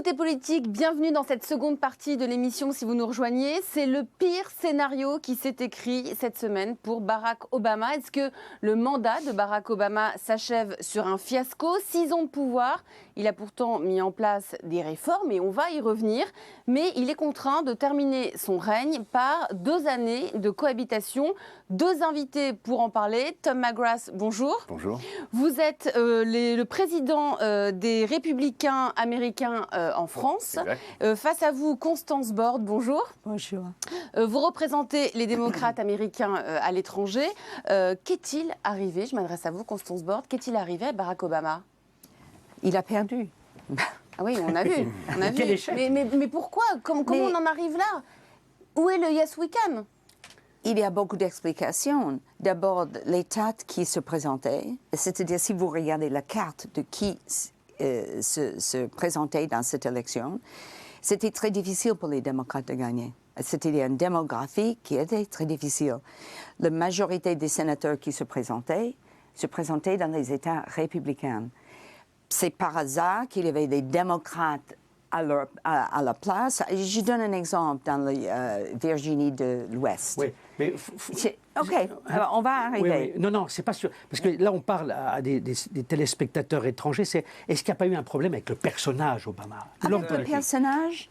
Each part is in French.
Tout est politique, bienvenue dans cette seconde partie de l'émission si vous nous rejoignez. C'est le pire scénario qui s'est écrit cette semaine pour Barack Obama. Est-ce que le mandat de Barack Obama s'achève sur un fiasco? 6 ans de pouvoir, il a pourtant mis en place des réformes et on va y revenir. Mais il est contraint de terminer son règne par 2 années de cohabitation. 2 invités pour en parler. Tom McGrath, bonjour. Bonjour. Vous êtes le président des Républicains américains en France. Face à vous, Constance Bord, bonjour. Bonjour. Vous représentez les démocrates américains à l'étranger. Qu'est-il arrivé, je m'adresse à vous, Constance Bord, qu'est-il arrivé à Barack Obama? Il a perdu. Ah oui, on a vu. On a vu. Quel échec. Mais pourquoi? Comment on en arrive là? Où est le Yes We Can? Il y a beaucoup d'explications. D'abord, l'État qui se présentait, c'est-à-dire si vous regardez la carte de qui se présentait dans cette élection, c'était très difficile pour les démocrates de gagner. C'était une démographie qui était très difficile. La majorité des sénateurs qui se présentaient dans les États républicains. C'est par hasard qu'il y avait des démocrates à la place. Je donne un exemple dans la Virginie de l'Ouest. Oui, mais... OK, alors on va arriver. Oui. Non, c'est pas sûr. Parce que là, on parle à des téléspectateurs étrangers. Est-ce qu'il n'y a pas eu un problème avec le personnage Obama? Avec le personnage,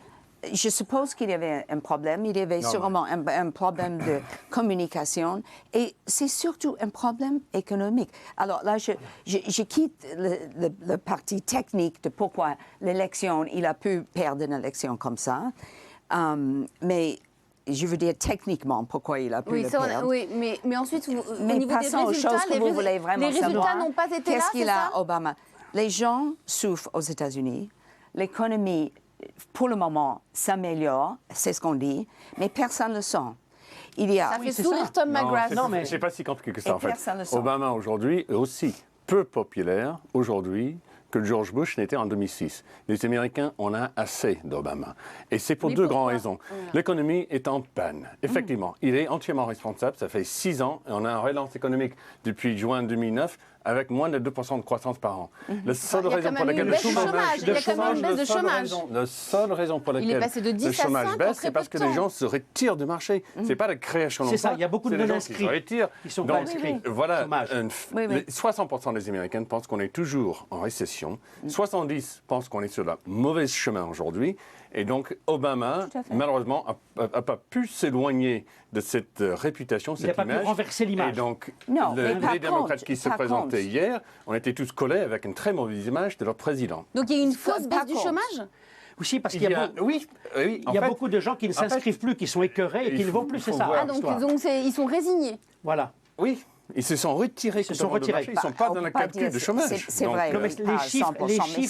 je suppose qu'il y avait un problème. Il y avait sûrement un problème de communication. Et c'est surtout un problème économique. Alors là, je quitte le parti technique de pourquoi l'élection, il a pu perdre une élection comme ça. Mais je veux dire techniquement pourquoi il a pu le perdre. Oui, mais ensuite, au mais niveau des passons aux résultats, choses que vous voulez vraiment les résultats savoir. n'ont pas été là, Qu'est-ce c'est qu'il ça? a, Obama? Les gens souffrent aux États-Unis. L'économie, pour le moment, s'améliore, c'est ce qu'on dit, mais personne ne le sent. Il y a... Ça fait sourire Tom McGrath. Non, mais c'est pas si compliqué que ça en fait. personne le sent. Obama aujourd'hui est aussi peu populaire aujourd'hui que George Bush n'était en 2006. Les Américains en ont assez d'Obama. Et c'est pour deux grandes raisons. L'économie est en panne. Effectivement, il est entièrement responsable. Ça fait 6 ans et on a un relance économique depuis juin 2009 avec moins de 2% de croissance par an. La seule raison pour laquelle le chômage baisse, c'est parce que les gens se retirent du marché. C'est pas la création d'emplois. C'est ça, il y a beaucoup de non-inscrits qui sont pas inscrits. Voilà, Oui. 60% des Américains pensent qu'on est toujours en récession. 70% pensent qu'on est sur le mauvais chemin aujourd'hui. Et donc, Obama, malheureusement, n'a pas pu s'éloigner de cette réputation, cette image. Il n'a pas pu renverser l'image. Et donc, Non, les démocrates qui se présentaient hier ont été tous collés avec une très mauvaise image de leur président. Donc il y a une fausse baisse du chômage? Oui, parce qu'il y a, beaucoup de gens qui ne s'inscrivent plus, qui sont écœurés et qui ne vont plus, c'est ça. Ah, donc ils sont résignés. Voilà. Oui. Ils se sont retirés. Ils ne sont pas dans le calcul de chômage. C'est vrai. Non, mais les chiffres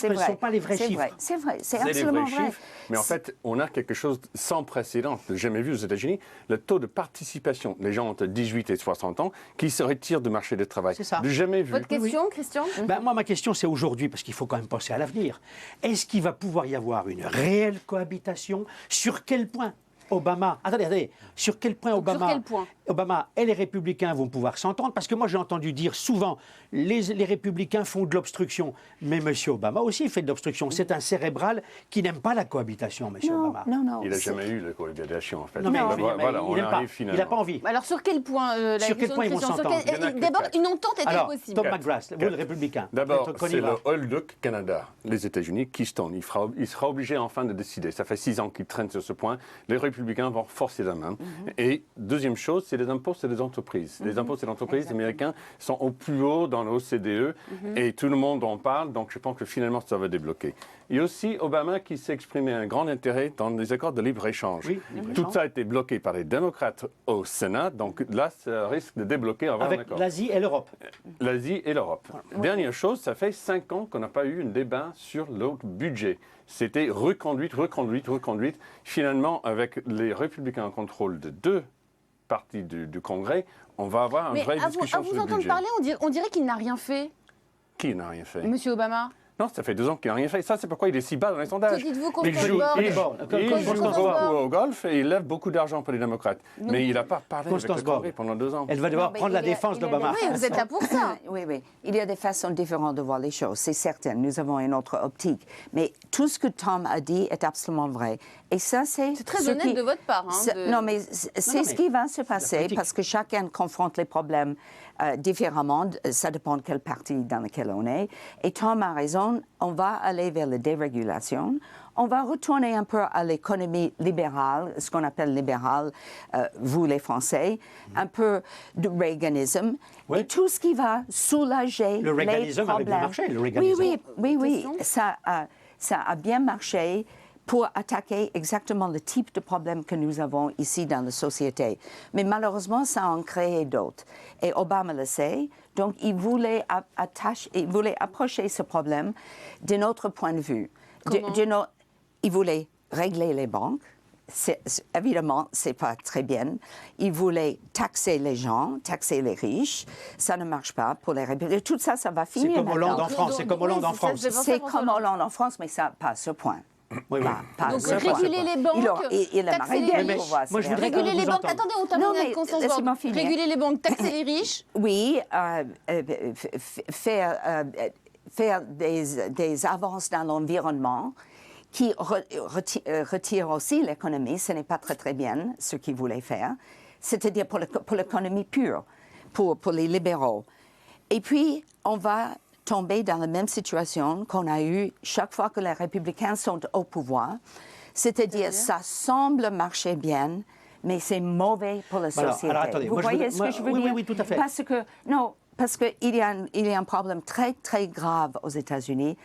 ne sont pas les vrais chiffres. C'est vrai, c'est absolument vrai. Mais en fait, on a quelque chose sans précédent, jamais vu aux États-Unis, le taux de participation, les gens entre 18 et 60 ans, qui se retirent du marché du travail. C'est ça. Jamais vu. Votre question, Christian? Moi, ma question, c'est aujourd'hui, parce qu'il faut quand même penser à l'avenir. Est-ce qu'il va pouvoir y avoir une réelle cohabitation? Sur quel point Obama, attendez, sur quel point Obama et les républicains vont pouvoir s'entendre? Parce que moi, j'ai entendu dire souvent, les républicains font de l'obstruction. Mais M. Obama aussi fait de l'obstruction. C'est un cérébral qui n'aime pas la cohabitation, M. Obama. Non. Il n'a jamais eu la cohabitation, en fait. Non, mais voilà, il n'aime pas. Il n'a pas envie. Alors, sur quel point sur quel point ils vont s'entendre? D'abord, une entente était possible. Tom McGrath, vous, le républicain. D'abord, c'est le hold-up Canada, les États-Unis, Keystone. Il sera obligé enfin de décider. Ça fait 6 ans qu'il traîne sur ce point. Les républicains vont forcer la main. Et deuxième chose, c'est les impôts, c'est les entreprises. Les impôts, c'est les entreprises américaines sont au plus haut dans l'OCDE et tout le monde en parle. Donc, je pense que finalement, ça va débloquer. Il y a aussi Obama qui s'est exprimé un grand intérêt dans les accords de libre-échange. Tout ça a été bloqué par les démocrates au Sénat. Donc là, ça risque de débloquer avant avec l'Asie et l'Europe. L'Asie et l'Europe. Dernière chose, ça fait 5 ans qu'on n'a pas eu un débat sur le budget. C'était reconduite. Finalement, avec les républicains en contrôle de 2 parties du Congrès, on va avoir une vraie discussion sur le budget. Mais à vous entendre parler, on dirait qu'il n'a rien fait. Qui n'a rien fait? Monsieur Obama. Non, ça fait 2 ans qu'il n'a rien fait. Ça, c'est pourquoi il est si bas dans les sondages. Que dites-vous, Il Constance joue, Borg il joue Constance Borg. beaucoup au golf et il lève beaucoup d'argent pour les démocrates. Mais il n'a pas parlé avec Constance le Borg. Congrès pendant 2 ans. Elle va devoir prendre la défense d'Obama. Oui, vous êtes là pour ça. Oui, oui. Il y a des façons différentes de voir les choses, c'est certain. Nous avons une autre optique. Mais tout ce que Tom a dit est absolument vrai. Et ça, c'est très honnête de votre part. Non, mais c'est ce qui va se passer parce que chacun confronte les problèmes différemment. Ça dépend de quel parti dans lequel on est. Et Tom a raison. On va aller vers la dérégulation. On va retourner un peu à l'économie libérale, ce qu'on appelle libérale, vous les Français, un peu de Reaganisme, Oui. et tout ce qui va soulager Le les Reaganisme problèmes. avait bien marché, le Reaganisme. Oui. Ça a bien marché pour attaquer exactement le type de problème que nous avons ici dans la société. Mais malheureusement, ça en crée d'autres. Et Obama le sait. Donc, il voulait approcher ce problème d'un autre point de vue. Il voulait régler les banques. Évidemment, ce n'est pas très bien. Il voulait taxer les gens, taxer les riches. Ça ne marche pas pour les républicains. Tout ça, ça va finir. C'est comme Hollande en maintenant. France. C'est comme Hollande en France. C'est comme Hollande en France, mais ça, pas à ce point. Oui, oui. Pas à Donc, ce point. réguler les banques, il aimerait taxer bien les riches. pouvoir Moi, je voudrais Réguler qu'on les vous banques. entende. Attendez, on Non, termine mais avec Constance laissez-moi Borg. finir. Réguler les banques, taxer les riches. Oui, faire des avances dans l'environnement qui retirent aussi l'économie. Ce n'est pas très, très bien ce qu'ils voulaient faire. C'est-à-dire pour l'économie pure, pour les libéraux. Et puis, on va tomber dans la même situation qu'on a eue chaque fois que les républicains sont au pouvoir. C'est-à-dire, ça semble marcher bien, mais c'est mauvais pour la société. Alors, attendez, Vous moi, voyez ce que je veux dire? Oui, tout à fait. Parce qu'il y a un problème très, très grave aux États-Unis.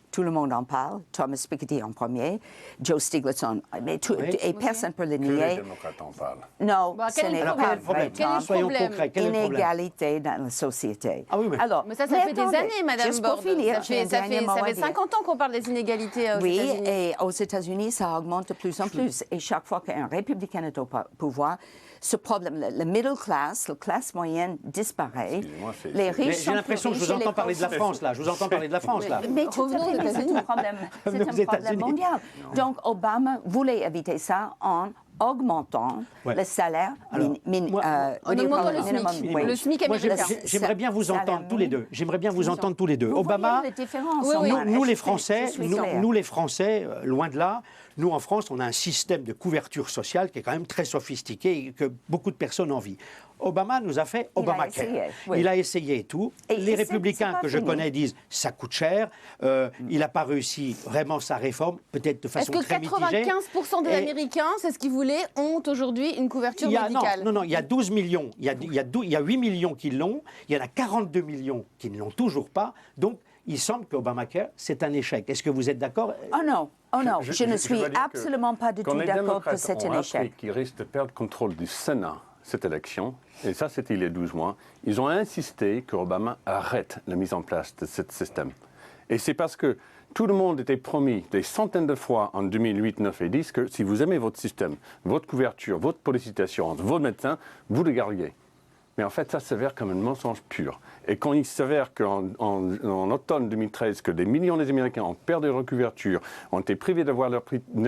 Tout le monde en parle, Thomas Piketty en premier, Joe Stiglitz et personne ne peut le Que les nier. démocrates en parlent. Non, Bah, ce quel est n'est le pas problème? vrai, Quel est le Tom. Soyons problème? concrets. Quel est le problème? Inégalité dans la société. Ah oui, oui. Alors, Mais ça mais fait des attendez, années, Madame juste pour Borg. finir, Ça j'ai un dernier mot à fait dire. 50 ans qu'on parle des inégalités aux Oui, États-Unis. et aux États-Unis, ça augmente de plus en plus. Et chaque fois qu'un républicain est au pouvoir, ce problème, le middle class, la classe moyenne disparaît. Excusez-moi, c'est- Les Mais riches Mais sont j'ai l'impression que je plus vous riches et entends les parler de la pauvres- France, là. Je vous entends parler de la France, là. Mais tout à fait, c'est un problème, Revenez aux États-Unis. mondial. Donc, Obama voulait éviter ça en augmentant le salaire Alors, En augmentant le SMIC. Le SMIC Moi, américain. j'aimerais bien vous entendre tous les deux. J'aimerais bien vous entendre tous les deux. Vous Obama, voyez les différences, Oui, oui. Omar. nous les Je Français, suis claire. nous les Français, loin de là, nous en France, on a un système de couverture sociale qui est quand même très sophistiqué et que beaucoup de personnes envient. Obama nous a fait Il a Obamacare. essayé, oui. Il a essayé et tout. Et Les c'est républicains pas que je fini. connais disent ça coûte cher. Il n'a pas réussi vraiment sa réforme, peut-être de Est-ce façon que très mitigée. 95% des Et- Américains, c'est ce qu'ils voulaient, ont aujourd'hui une couverture médicale? Non, il y a 12 millions. Il y a 8 millions qui l'ont. Il y en a 42 millions qui ne l'ont toujours pas. Donc, il semble qu'Obamacare, c'est un échec. Est-ce que vous êtes d'accord? Oh non, je ne suis dois dire que absolument pas du quand tout les d'accord que démocrates c'est ont un appris échec. qu'ils risquent de perdre contrôle du Sénat cette élection, et ça c'était il y a 12 mois, ils ont insisté qu'Obama arrête la mise en place de ce système. Et c'est parce que tout le monde était promis des centaines de fois en 2008, 9 et 10 que si vous aimez votre système, votre couverture, votre police d'assurance, vos médecins, vous le gardiez. Mais en fait, ça s'avère comme un mensonge pur. Et quand il s'avère qu'en automne 2013, que des millions des Américains ont perdu leur couverture, ont été privés d'avoir leur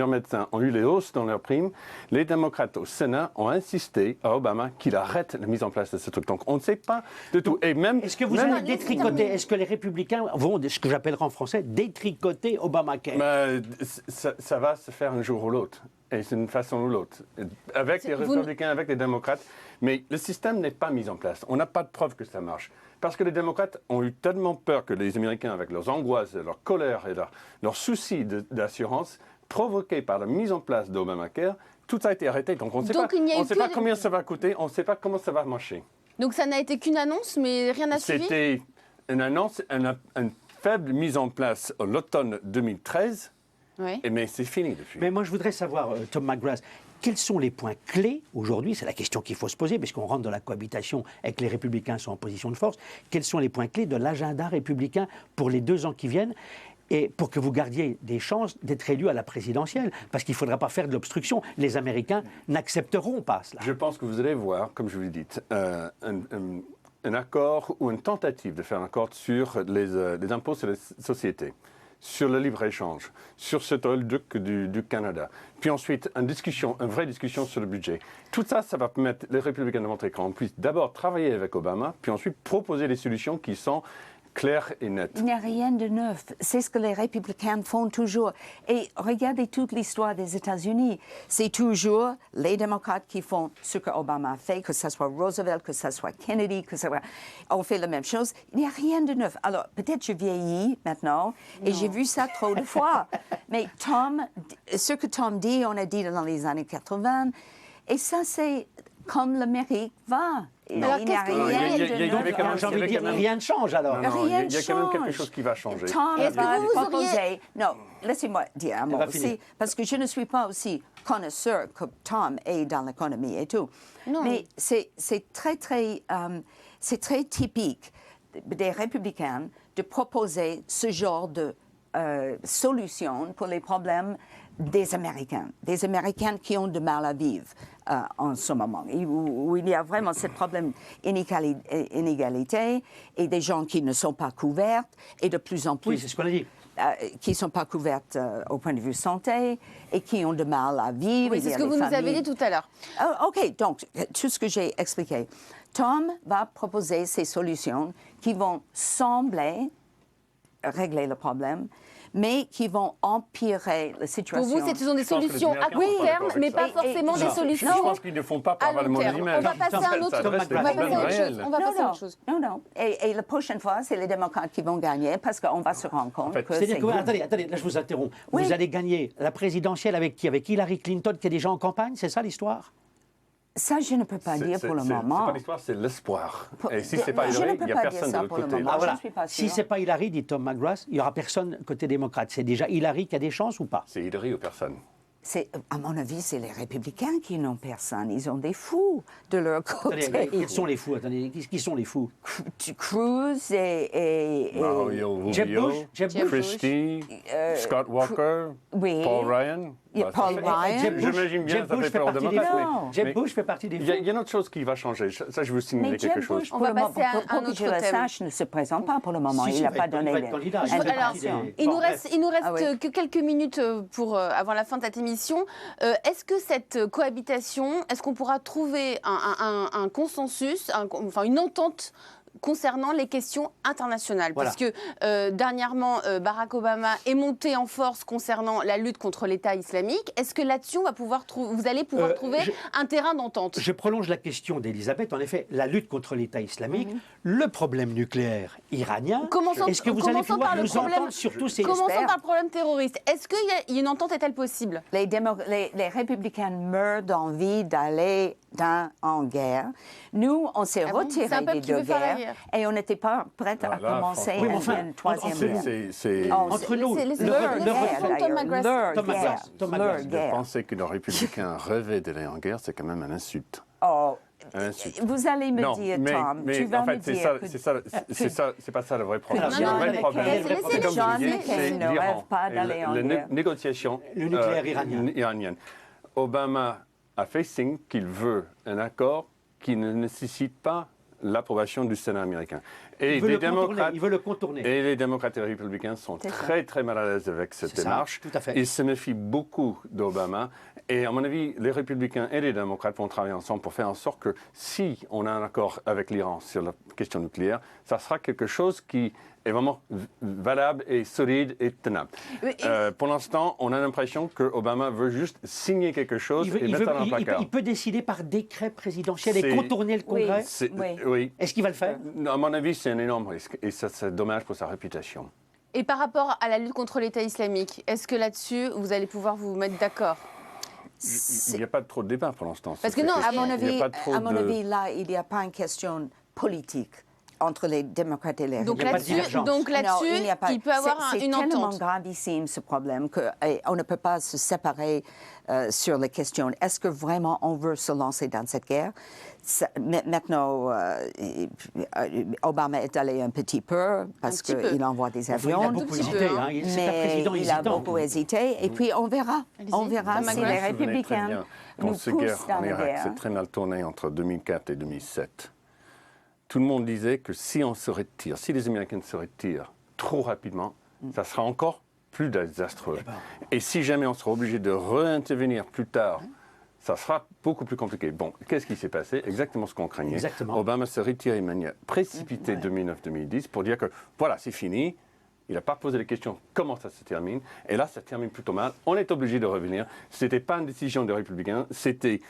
médecin, ont eu les hausses dans leurs primes, les démocrates au Sénat ont insisté à Obama qu'il arrête la mise en place de ce truc. Donc on ne sait pas de tout. Et même, Est-ce que vous allez détricoter, est-ce que les républicains vont, ce que j'appellerai en français, détricoter Obamacare? ça va se faire un jour ou l'autre. Et c'est une façon ou l'autre. Avec les républicains, avec les démocrates. Mais le système n'est pas mis en place. On n'a pas de preuve que ça marche. Parce que les démocrates ont eu tellement peur que les Américains, avec leurs angoisses, leur colère et leurs soucis d'assurance, provoqués par la mise en place d'Obamacare, tout ça a été arrêté. Donc on ne sait pas combien ça va coûter, on ne sait pas comment ça va marcher. Donc ça n'a été qu'une annonce, mais rien n'a suivi? C'était une annonce, une faible mise en place à l'automne 2013, Oui. mais c'est fini depuis. Mais moi, je voudrais savoir, Tom McGrath, quels sont les points clés aujourd'hui, c'est la question qu'il faut se poser, puisqu'on rentre dans la cohabitation et que les républicains sont en position de force, quels sont les points clés de l'agenda républicain pour les 2 ans qui viennent et pour que vous gardiez des chances d'être élu à la présidentielle? Parce qu'il ne faudra pas faire de l'obstruction. Les Américains n'accepteront pas cela. Je pense que vous allez voir, comme je vous l'ai dit, un accord ou une tentative de faire un accord sur les impôts sur les sociétés, sur le libre-échange, sur cet oléoduc du Canada, puis ensuite une vraie discussion sur le budget. Tout ça, ça va permettre les républicains de montrer qu'on puisse d'abord travailler avec Obama, puis ensuite proposer des solutions qui sont clair et net. Il n'y a rien de neuf. C'est ce que les républicains font toujours. Et regardez toute l'histoire des États-Unis. C'est toujours les démocrates qui font ce que Obama a fait, que ce soit Roosevelt, que ce soit Kennedy, que ce soit... On fait la même chose. Il n'y a rien de neuf. Alors, peut-être je vieillis maintenant et j'ai vu ça trop de fois. Mais ce que Tom dit, on a dit dans les années 80, et ça, c'est comme l'Amérique va. Alors, il n'y a rien de J'ai envie de dire, rien ne change alors. Non, il y a quand même quelque chose qui va changer. Tom Est-ce que va vous proposer... auriez- Non, laissez-moi dire un mot aussi, parce que je ne suis pas aussi connaisseur que Tom est dans l'économie et tout. Non. Mais c'est très typique des républicains de proposer ce genre de solution pour les problèmes des Américains qui ont de mal à vivre en ce moment, où il y a vraiment ce problème d'inégalité et des gens qui ne sont pas couverts et de plus en plus... Oui, c'est ce qu'on a dit. Qui ne sont pas couvertes au point de vue santé et qui ont de mal à vivre. Oui, c'est ce que vous nous avez dit tout à l'heure. OK, donc, tout ce que j'ai expliqué. Tom va proposer ces solutions qui vont sembler régler le problème, mais qui vont empirer la situation. Pour vous, ce sont des solutions à court terme, mais pas forcément des solutions. Je pense qu'ils ne font pas à par le long mot terme. image. On va passer à un autre. On va passer à autre chose. Non. Et la prochaine fois, c'est les démocrates qui vont gagner parce qu'on va se rendre compte que C'est-à-dire c'est... que, attendez, là je vous interromps. Oui. Vous allez gagner la présidentielle avec qui? Avec Hillary Clinton qui est déjà en campagne, c'est ça l'histoire? Ça, je ne peux pas dire pour le moment. C'est pas l'histoire, c'est l'espoir. Et si Je c'est pas ne Hillary, peux il n'y a pas dire personne ça de l'autre pour le côté. moment. Ah, voilà. Je ne suis pas Si sûre. c'est pas Hillary, dit Tom McGrath, il n'y aura personne côté démocrate. C'est déjà Hillary qui a des chances ou pas? C'est Hillary ou personne. À mon avis, c'est les républicains qui n'ont personne. Ils ont des fous de leur côté. Attendez, quels sont les fous? Attendez, qui sont les fous? Cruz et Mario Jeb Rubio, Bush, Jeb Bush. Christie, Scott Walker, oui. Paul Ryan. Paul Ryan. J'imagine bien Jeb que ça Bush fait fait peur aux partie des démocrates. Non. Jeb Bush fait partie des Il fous. y a une autre chose qui va changer. Ça, je veux signaler Mais quelque Jeb chose. Bush, On pour va le moment, passer à un pour que autre je le thème. sache, ne se présente pas pour le moment. Si, Il n'a il pas va donné être candidat. les Il fait partie indications. des- Il nous Bon, reste Ah oui. que quelques minutes avant la fin de cette émission. Est-ce que cette cohabitation, est-ce qu'on pourra trouver un consensus, enfin une entente concernant les questions internationales? Voilà. Puisque dernièrement, Barack Obama est monté en force concernant la lutte contre l'État islamique. Est-ce que là-dessus, vous allez pouvoir trouver un terrain d'entente? Je prolonge la question d'Elisabeth. En effet, la lutte contre l'État islamique, le problème nucléaire iranien. Est-ce que vous allez Commençons par pouvoir le nous problème- entendre sur tous ces... Commençons j'espère. par le problème terroriste. Est-ce qu'une entente est-elle possible? Les républicains meurent d'envie d'aller en guerre. Nous, on s'est Ah bon? C'est retirés un peuple des qui deux veut faire la guerres guerre. et on n'était pas prêts à Voilà, commencer franchement. Oui, mais enfin, une troisième guerre. C'est- Entre nous, Laissez- Leur laissez- guerre, laissez Tom d'ailleurs. McGrath. Leur Tom guerre. McGrath. Tom Leur McGrath. De guerre. penser que les républicains rêvaient d'aller en guerre, c'est quand même une insulte. Oh, Une insulte. vous allez me Non, dire, mais, Tom, mais tu vas en fait, me c'est dire ça, que- c'est pas ça le vrai problème. Non, Le non, vrai mais problème, laissez- c'est comme John vous disiez, McCain c'est ne rêve l'Iran. pas Et d'aller en les guerre. négociations Le nucléaire iranien. iraniennes. Obama a fait signe qu'il veut un accord qui ne nécessite pas l'approbation du Sénat américain. Et Il veut les le contourner, démocrates, il veut le contourner. et les démocrates et les républicains sont C'est ça. très très mal à l'aise avec cette C'est ça, démarche. tout à fait. Ils se méfient beaucoup d'Obama. Et à mon avis, les républicains et les démocrates vont travailler ensemble pour faire en sorte que si on a un accord avec l'Iran sur la question nucléaire, ça sera quelque chose qui est vraiment valable et solide et tenable. Pour l'instant, on a l'impression que Obama veut juste signer quelque chose et mettre ça dans le placard. il peut décider par décret présidentiel et C'est- contourner le Oui. Congrès. Oui. Oui. Est-ce qu'il va le faire? À mon avis, c'est un énorme risque et ça, c'est dommage pour sa réputation. Et par rapport à la lutte contre l'État islamique, est-ce que là-dessus, vous allez pouvoir vous mettre d'accord? Il n'y a pas trop de débat pour l'instant. Parce que sur non, cette À question. mon Il n'y a avis, pas trop à mon de- avis, là, il n'y a pas une question politique entre les démocrates et les Donc Il n'y a pas de là-dessus, divergence. donc Non, là-dessus, n'y a pas- il peut avoir c'est une tellement entente. gravissime ce problème qu'on ne peut pas se séparer sur les questions. Est-ce que vraiment on veut se lancer dans cette guerre? Maintenant, Obama est allé un petit peu parce petit peu. qu'il envoie des Il a avions. beaucoup petit hésité. peu, Hein. C'est un Mais président il a hésitant. beaucoup hésité. Et puis on verra. On verra Tom si McGrath. les Vous vous souvenez très républicains bien, nous quand cette guerre poussent dans en la Irak guerre. s'est très mal tournée entre 2004 et 2007. tout le monde disait que si on se retire, si les Américains se retirent trop rapidement, ça sera encore plus désastreux. Et si jamais on sera obligé de réintervenir plus tard, ça sera beaucoup plus compliqué. Bon, qu'est-ce qui s'est passé? Exactement ce qu'on craignait. Exactement. Obama s'est retiré de manière précipitée 2009-2010 pour dire que voilà, c'est fini. Il n'a pas posé les questions comment ça se termine. Et là, ça termine plutôt mal. On est obligé de revenir. Ce n'était pas une décision des Républicains. C'était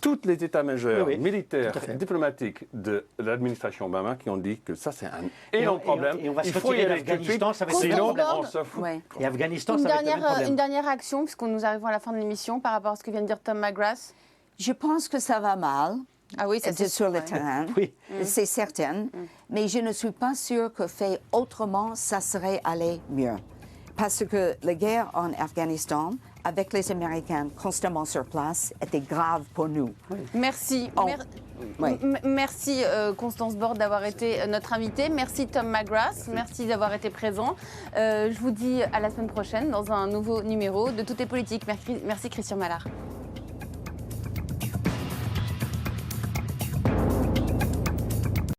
tous les états-majors militaires, diplomatiques de l'administration Obama qui ont dit que ça, c'est un énorme problème. Et on va se Il faut y retirer aller tout de suite, d'Afghanistan, ça va être sinon le on se fout. Et Afghanistan, ça va être le même problème. Une dernière action, puisqu'on nous arrivons à la fin de l'émission, par rapport à ce que vient de dire Tom McGrath. Je pense que ça va mal. Ah oui, ça c'est sur le terrain, Oui. c'est certain, mais je ne suis pas sûre que fait autrement, ça serait allé mieux. Parce que la guerre en Afghanistan, avec les Américains constamment sur place, était grave pour nous. Merci. Merci Constance Borde d'avoir été notre invitée. Merci Tom McGrath. Merci d'avoir été présent. Je vous dis à la semaine prochaine dans un nouveau numéro de Tout est politique. Merci Christian Mallard.